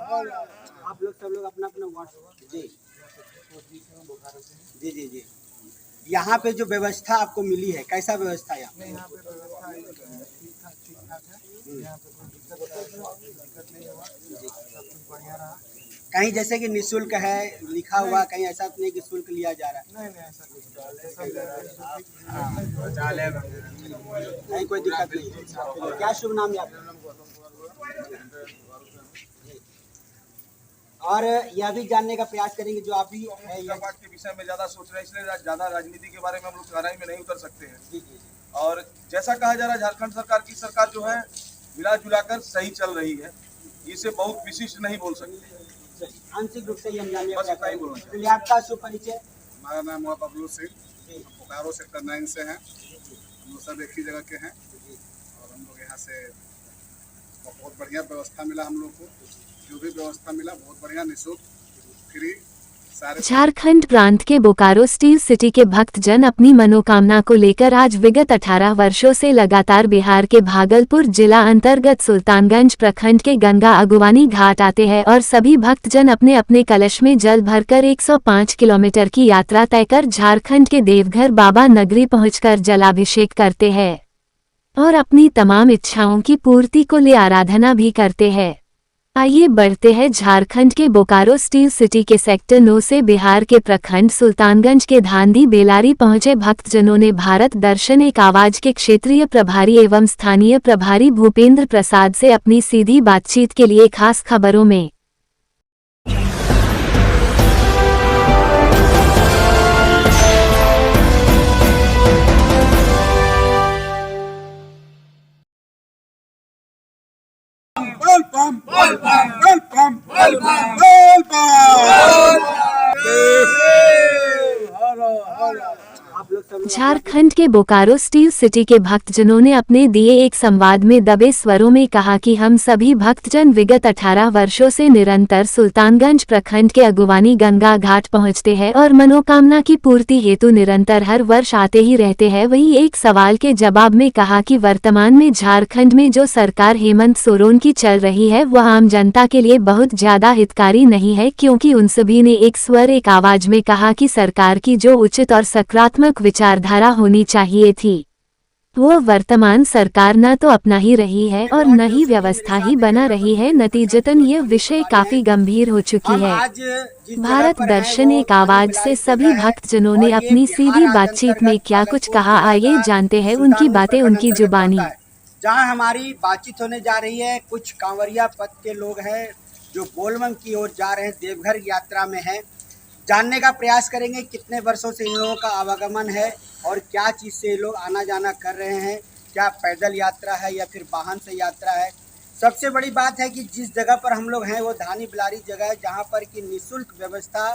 आप लोग सब लोग अपना अपना व्हाट्सएप जी जी जी जी। यहाँ पे जो व्यवस्था आपको मिली है, कैसा व्यवस्था है यहाँ पे? यहाँ पे व्यवस्था ठीक ठाक है। यहाँ पे कोई दिक्कत नहीं हुआ, सब कुछ बढ़िया रहा। कहीं जैसे कि निःशुल्क है लिखा हुआ, कहीं ऐसा तो नहीं कि शुल्क लिया जा रहा है? नहीं ऐसा कुछ नहीं, कोई दिक्कत नहीं। क्या शुभ नाम है आपका? और यह भी जानने का प्रयास करेंगे जो आप भी के विषय में ज्यादा सोच रहे हैं, इसलिए ज्यादा राजनीति के बारे में हम लोग गहराई में नहीं उतर सकते हैं। जी जी। और जैसा कहा जा रहा है, झारखंड सरकार की सरकार जो है मिला जुलाकर सही चल रही है, इसे बहुत विशिष्ट नहीं बोल सकते। आंशिक रूप से ही हम जानने बस इतना ही बोलना चाहिए। आपका शुभ परिचय? हमारा नाम हुआ बबलू सिंह, बोकारो सेक्टर 9 से हैं। हम लोग सब एक ही जगह के हैं और हम लोग यहाँ से बहुत बढ़िया व्यवस्था मिला हम लोग को। जो भी व्यवस्था मिला बहुत बढ़िया, निःशुल्क, फ्री सारे। झारखंड प्रांत के बोकारो स्टील सिटी के भक्तजन अपनी मनोकामना को लेकर आज विगत 18 वर्षों से लगातार बिहार के भागलपुर जिला अंतर्गत सुल्तानगंज प्रखंड के गंगा अगुवानी घाट आते हैं और सभी भक्तजन अपने अपने कलश में जल भरकर 105 किलोमीटर की यात्रा तय कर झारखंड के देवघर बाबा नगरी पहुंचकर जलाभिषेक करते हैं और अपनी तमाम इच्छाओं की पूर्ति को ले आराधना भी करते हैं। आइए बढ़ते हैं झारखंड के बोकारो स्टील सिटी के सेक्टर 9 से बिहार के प्रखंड सुल्तानगंज के धांधी बेलारी पहुंचे भक्तजनों ने भारत दर्शन एक आवाज के क्षेत्रीय प्रभारी एवं स्थानीय प्रभारी भूपेंद्र प्रसाद से अपनी सीधी बातचीत के लिए खास खबरों में झारखंड के बोकारो स्टील सिटी के भक्तजनों ने अपने दिए एक संवाद में दबे स्वरों में कहा कि हम सभी भक्तजन विगत 18 वर्षों से निरंतर सुल्तानगंज प्रखंड के अगुवानी गंगा घाट पहुंचते हैं और मनोकामना की पूर्ति हेतु निरंतर हर वर्ष आते ही रहते हैं। वही एक सवाल के जवाब में कहा कि वर्तमान में झारखंड में जो सरकार हेमंत सोरेन की चल रही है वह आम जनता के लिए बहुत ज्यादा हितकारी नहीं है, क्योंकि उन सभी ने एक स्वर एक आवाज में कहा कि सरकार की जो उचित और सकारात्मक विचारधारा होनी चाहिए थी वो वर्तमान सरकार न तो अपना ही रही है और न ही व्यवस्था ही बना रही है। नतीजतन यह विषय काफी गंभीर हो चुकी है। भारत दर्शन एक आवाज से सभी भक्तजनों ने अपनी सीधी बातचीत में क्या कुछ कहा, आइए जानते हैं उनकी बातें उनकी जुबानी। जहां हमारी बातचीत होने जा रही है, कुछ कांवरिया पथ के लोग हैं जो बोलबम की ओर जा रहे हैं, देवघर यात्रा में हैं। जानने का प्रयास करेंगे कितने वर्षों से इन लोगों का आवागमन है और क्या चीज़ से ये लोग आना जाना कर रहे हैं, क्या पैदल यात्रा है या फिर वाहन से यात्रा है। सबसे बड़ी बात है कि जिस जगह पर हम लोग हैं वो धानी बिलारी जगह है, जहां पर कि निःशुल्क व्यवस्था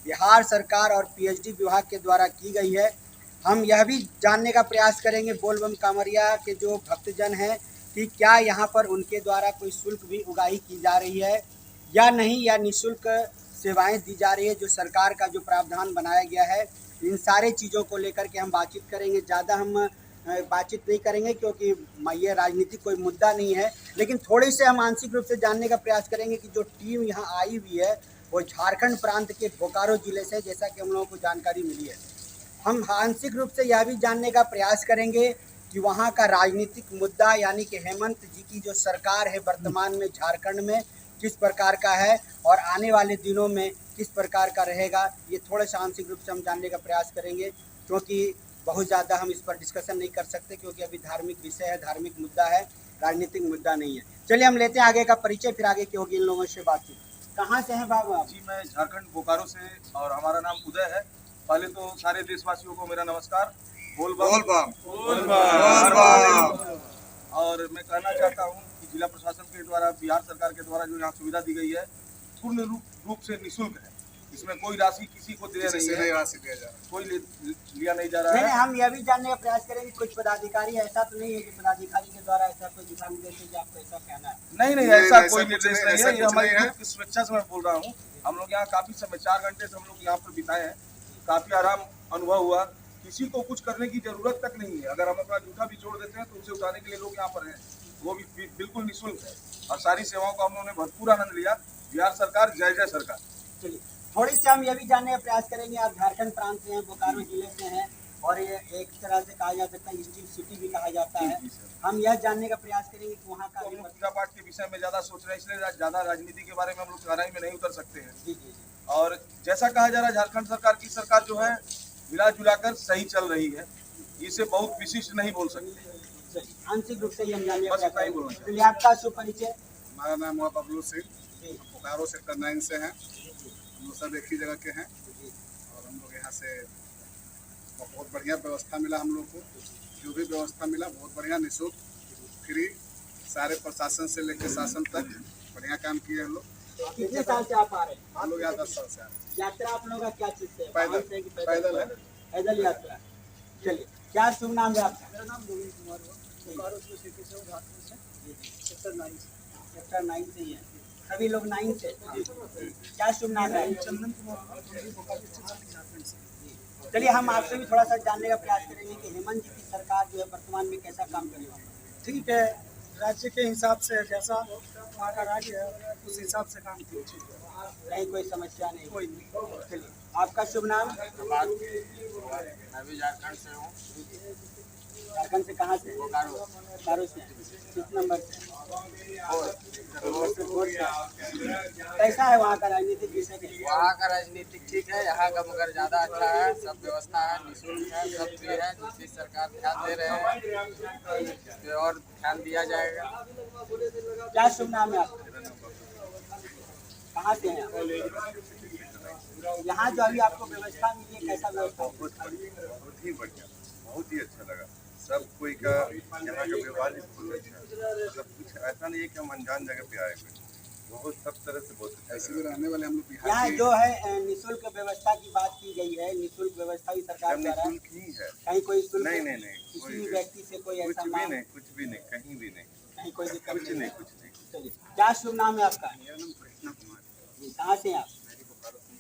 बिहार सरकार और पीएचडी विभाग के द्वारा की गई है। हम यह भी जानने का प्रयास करेंगे बोलबम कांवरिया के जो भक्तजन हैं कि क्या यहाँ पर उनके द्वारा कोई शुल्क भी उगाही की जा रही है या नहीं, या निःशुल्क सेवाएं दी जा रही है जो सरकार का जो प्रावधान बनाया गया है। इन सारे चीज़ों को लेकर के हम बातचीत करेंगे। ज़्यादा हम बातचीत नहीं करेंगे क्योंकि ये राजनीतिक कोई मुद्दा नहीं है, लेकिन थोड़ी से हम आंशिक रूप से जानने का प्रयास करेंगे कि जो टीम यहाँ आई हुई है वो झारखंड प्रांत के बोकारो जिले से, जैसा कि हम लोगों को जानकारी मिली है। हम आंशिक रूप से यह भी जानने का प्रयास करेंगे कि वहाँ का राजनीतिक मुद्दा यानी कि हेमंत जी की जो सरकार है वर्तमान में झारखंड में किस प्रकार का है और आने वाले दिनों में किस प्रकार का रहेगा, ये थोड़ा सा आंशिक रूप से हम जानने का प्रयास करेंगे, क्योंकि बहुत ज़्यादा हम इस पर डिस्कशन नहीं कर सकते क्योंकि अभी धार्मिक विषय है, धार्मिक मुद्दा है, राजनीतिक मुद्दा नहीं है। चलिए हम लेते हैं आगे का परिचय, फिर आगे की होगी इन लोगों से बातचीत। कहाँ से हैं बाबू आप? जी मैं झारखंड बोकारो से और हमारा नाम उदय है। पहले तो सारे देशवासियों को मेरा नमस्कार। बोल बम। और मैं कहना चाहता हूँ कि जिला प्रशासन के द्वारा, बिहार सरकार के द्वारा जो यहाँ सुविधा दी गई है पूर्ण रूप से निःशुल्क है। इसमें कोई राशि किसी को दिया नहीं है, राशि दिया जा रहा है, कोई लिया नहीं जा रहा है। हम यह भी जानने का प्रयास करेंगे कुछ पदाधिकारी, ऐसा तो नहीं है कि पदाधिकारी के द्वारा ऐसा कोई दिशा निर्देश है आपको ऐसा कहना है? नहीं ऐसा कोई निर्देश नहीं है, ये हमारी स्वेच्छा से मैं बोल रहा हूँ। हम लोग यहाँ काफी समय 4 घंटे से हम लोग यहाँ पर बिताए हैं, काफी आराम अनुभव हुआ। किसी को कुछ करने की जरूरत तक नहीं है। अगर हम अपना जूठा भी छोड़ देते हैं तो उसे उठाने के लिए लोग यहाँ पर हैं, वो भी बिल्कुल निःशुल्क है और सारी सेवाओं का हम लोगों ने भरपूर आनंद लिया। बिहार सरकार जय जय सरकार। चलिए थोड़ी सी हम ये भी जानने का प्रयास करेंगे, आप झारखंड प्रांत से हैं, बोकारो जिले से हैं और ये एक तरह से कहा जा सकता है स्टील सिटी भी कहा जाता है। जी सर। हम यह जानने का प्रयास करेंगे कि वहाँ का तो हम लोग पूजा पाठ के विषय में ज्यादा सोच रहे हैं, इसलिए ज्यादा राजनीति के बारे में हम लोग गहराई में नहीं उतर सकते हैं। जी जी जी और जैसा कहा जा रहा है झारखंड सरकार की सरकार जो है मिला जुला कर सही चल रही है, इसे बहुत विशिष्ट नहीं बोल सकते। चलिए आंशिक रूप से ही हम जानने का बस प्रयास इतना ही करेंगे। बोलना चाहते चलिए आपका शुभ परिचय। हमारा नाम हुआ बबलू सिंह, जी बोकारो सेक्टर 9 से हैं। जी हम लोग सब एक ही जगह के हैं जी और हम लोग यहाँ से बहुत बढ़िया व्यवस्था मिला हम लोग को। जो भी व्यवस्था मिला बहुत बढ़िया, निःशुल्क, फ्री, सारे प्रशासन से लेकर शासन तक बढ़िया काम किए हम लोग। कितने साल से आप आ रहे हैं? हम लोग यहाँ 10 साल से आ रहे हैं। यात्रा आप लोगों का क्या चीज से है? पैदल वाहन से है कि पैदल है। पैदल यात्रा। चलिए क्या शुभ नाम है आपका? मेरा नाम गोविंद कुमार हुआ, बोकारो से सिटी से, झारखंड से, सेक्टर 9 से। सेक्टर 9 से ही है, सभी लोग 9 से। क्या शुभ नाम है? चंदन कुमार हुआ, हम भी बोकारो से, झारखंड से। चलिए हम आपसे भी थोड़ा सा जानने का प्रयास करेंगे कि हेमंत जी की सरकार जो है वर्तमान में कैसा काम कर रही है। ठीक है, राज्य के हिसाब से जैसा वहाँ का राज्य है उस हिसाब से काम कीजिए। कहीं कोई समस्या नहीं। कोई नहीं। चलिए आपका शुभ नाम? मैं भी झारखंड से हूँ। झारखंड से कहाँ से? बोकारो। बोकारो से। किस नंबर से? कैसा है वहाँ का राजनीतिक विषय? वहाँ का राजनीतिक ठीक है, यहाँ का मगर ज़्यादा अच्छा है। सब व्यवस्था है, निःशुल्क है, सब फ्री है, जिसकी सरकार ध्यान दे रहे हैं, इस पे और ध्यान दिया जाएगा। क्या शुभ नाम है आपका? कहाँ से हैं आप? यहाँ जो अभी आपको व्यवस्था मिली है, कैसा व्यवस्था? बहुत ही बढ़िया, बहुत ही अच्छा लगा। सब कोई का यहाँ का व्यवहार भी बहुत अच्छा है। मतलब कुछ ऐसा नहीं है कि हम अनजान जगह पे आए हुए, बहुत सब तरह से बहुत अच्छा ऐसे लगा। भी रहने वाले हम लोग बिहार यहाँ के जो है निःशुल्क व्यवस्था की बात की गई है, निःशुल्क व्यवस्था भी सरकार सब द्वारा, निःशुल्क ही है। कहीं कोई शुल्क नहीं, किसी कोई भी व्यक्ति से कोई कुछ ऐसा भी मांग, नहीं, कुछ भी नहीं, कहीं भी नहीं, कहीं कोई दिक्कत कुछ नहीं नहीं, है। कुछ नहीं। चलिए क्या शुभ नाम है आपका? मेरा नाम कृष्णा कुमार है। जी कहाँ से हैं आप? मेरी बोकारो से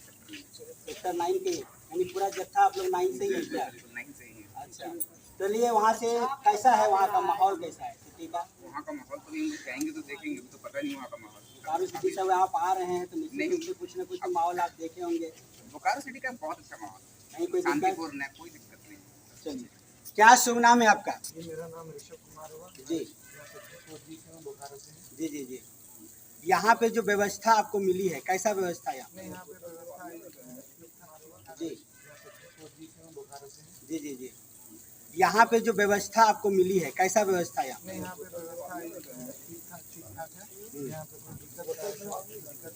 सेक्टर 9 के, यानी पूरा जत्था आप लोग 9 से ही है क्या? 9 से ही है। अच्छा चलिए वहाँ से कैसा है, वहाँ का माहौल कैसा है सिटी का? वहाँ का माहौल तो नहीं, जाएंगे तो देखेंगे, तो पता नहीं वहाँ का माहौल। बोकारो सिटी से आप आ रहे हैं तो निश्चित रूप से कुछ न कुछ तो माहौल आप देखे होंगे, बोकारो सिटी का बहुत अच्छा माहौल, कहीं कोई दिक्कत? शांतिपूर्ण है, कोई दिक्कत नहीं। चलिए क्या शुभ नाम है आपका? जी मेरा नाम ऋषभ कुमार हुआ, जी मैं सेक्टर 4 से हूँ, बोकारो से। जी जी जी यहाँ पे जो व्यवस्था आपको मिली है, कैसा व्यवस्था है यहाँ? मैं यहाँ पे व्यवस्था है, कुमार हुआ, जी मैं सेक्टर 4 से हूँ, बोकारो से। जी जी जी यहाँ पे जो व्यवस्था आपको मिली है, कैसा व्यवस्था है यहाँ? मैं यहाँ पे व्यवस्था है, ठीक ठाक है। यहाँ पे कोई दिक्कत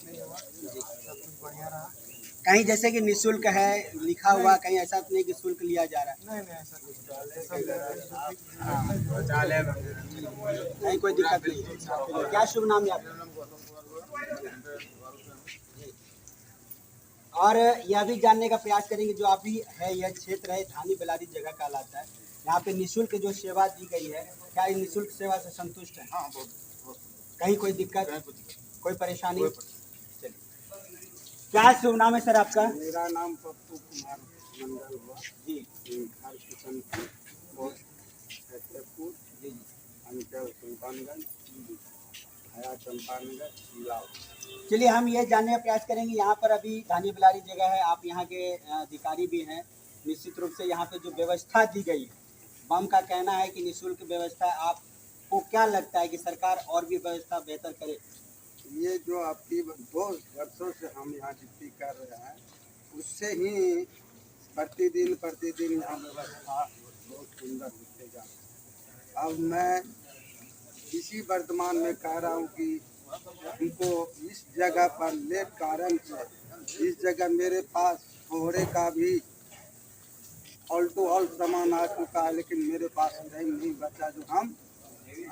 नहीं हुआ, सब कुछ बढ़िया रहा। कहीं जैसे कि निःशुल्क है लिखा हुआ, कहीं ऐसा तो नहीं कि शुल्क लिया जा रहा है? नहीं ऐसा कुछ नहीं, कहीं कोई दिक्कत नहीं है। क्या शुभ नाम है आपका? और यह भी जानने का प्रयास करेंगे जो अभी है यह क्षेत्र है धानी बेलारी जगह कहलाता है, यहाँ पे निःशुल्क जो सेवा दी गई है, क्या इस निःशुल्क सेवा से संतुष्ट है? हाँ बहुत। कहीं कोई दिक्कत, कोई परेशानी? चलिए क्या शुभ नाम है सर आपका? मेरा नाम पप्पू कुमार मंडल हुआ जी हर किशनपुर फतेहपुर जी जी अंचल सुल्तानगंज हया चंपानगर जिला। चलिए हम ये जानने का प्रयास करेंगे, यहाँ पर अभी धानी बेलारी जगह है, आप यहाँ के अधिकारी भी हैं, निश्चित रूप से यहाँ पे जो व्यवस्था दी गई है, बम का कहना है कि निःशुल्क व्यवस्था, आपको क्या लगता है कि सरकार और भी व्यवस्था बेहतर करे? ये जो आपकी 2 वर्षों से हम यहाँ ड्यूटी कर रहे हैं, उससे ही प्रतिदिन यहाँ व्यवस्था बहुत सुंदर दिखेगा। अब मैं इसी वर्तमान में कह रहा हूँ कि हमको इस जगह पर लेट कारण से, इस जगह मेरे पास कोहरे का भी ऑल टू ऑल सामान आ चुका है, लेकिन मेरे पास नहीं बचा, जो हम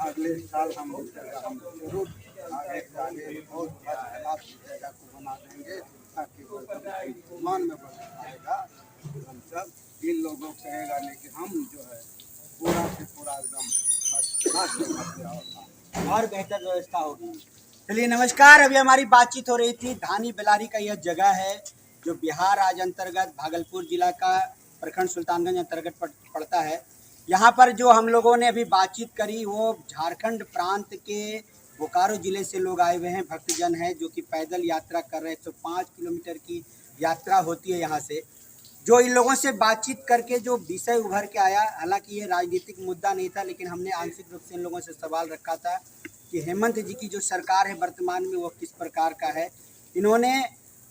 अगले साल हम इस जगह हम जरूर आगे बहुत फर्स्ट क्लास जगह को बना देंगे, ताकि वर्तमान में बना पाएगा। हम सब इन लोगों को कहेगा नहीं कि हम जो है पूरा से पूरा एकदम फर्स्ट क्लास जगह और बेहतर व्यवस्था होगी। चलिए नमस्कार, अभी हमारी बातचीत हो रही थी, धानी बेलारी का यह जगह है जो बिहार राज्य अंतर्गत भागलपुर जिला का प्रखंड सुल्तानगंज अंतर्गत पड़ता है। यहाँ पर जो हम लोगों ने अभी बातचीत करी वो झारखंड प्रांत के बोकारो जिले से लोग आए हुए हैं, भक्तजन हैं जो कि पैदल यात्रा कर रहे हैं। 105 किलोमीटर की यात्रा होती है यहाँ से। जो इन लोगों से बातचीत करके जो विषय उभर के आया, हालांकि ये राजनीतिक मुद्दा नहीं था, लेकिन हमने आंशिक रूप से इन लोगों से सवाल रखा था कि हेमंत जी की जो सरकार है वर्तमान में वो किस प्रकार का है। इन्होंने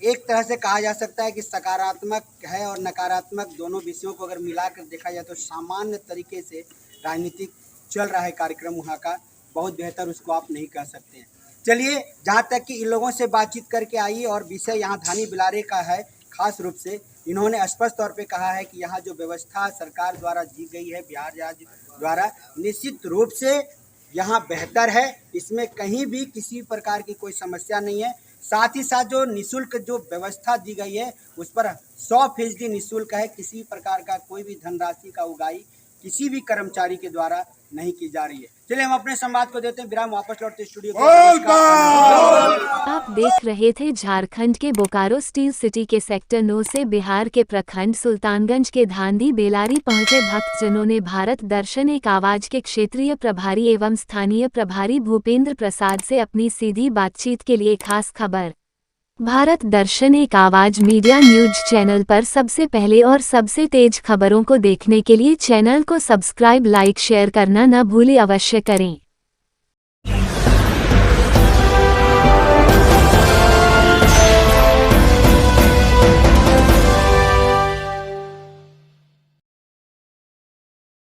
एक तरह से कहा जा सकता है कि सकारात्मक है और नकारात्मक दोनों विषयों को अगर मिलाकर देखा जाए तो सामान्य तरीके से राजनीतिक चल रहा है कार्यक्रम वहाँ का, बहुत बेहतर उसको आप नहीं कह सकते हैं। चलिए, जहाँ तक कि इन लोगों से बातचीत करके आई और विषय यहाँ धानी बिलारे का है, खास रूप से इन्होंने स्पष्ट तौर पे कहा है कि यहाँ जो व्यवस्था सरकार द्वारा दी गई है, बिहार राज्य द्वारा, निश्चित रूप से यहाँ बेहतर है। इसमें कहीं भी किसी प्रकार की कोई समस्या नहीं है। साथ ही साथ जो निःशुल्क जो व्यवस्था दी गई है उस पर 100% निःशुल्क है। किसी प्रकार का कोई भी धनराशि का उगाही किसी भी कर्मचारी के द्वारा नहीं की जा रही है। चलिए हम अपने संवाद को देते हैं विराम, वापस लौटते स्टूडियो को। आप देख रहे थे झारखंड के बोकारो स्टील सिटी के सेक्टर 9 से बिहार के प्रखंड सुल्तानगंज के धांधी बेलारी पहुंचे भक्तजनों ने भारत दर्शन एक आवाज के क्षेत्रीय प्रभारी एवं स्थानीय प्रभारी भूपेंद्र प्रसाद से अपनी सीधी बातचीत के लिए खास खबर। भारत दर्शन एक आवाज मीडिया न्यूज चैनल पर सबसे पहले और सबसे तेज खबरों को देखने के लिए चैनल को सब्सक्राइब, लाइक, शेयर करना न भूलें, अवश्य करें।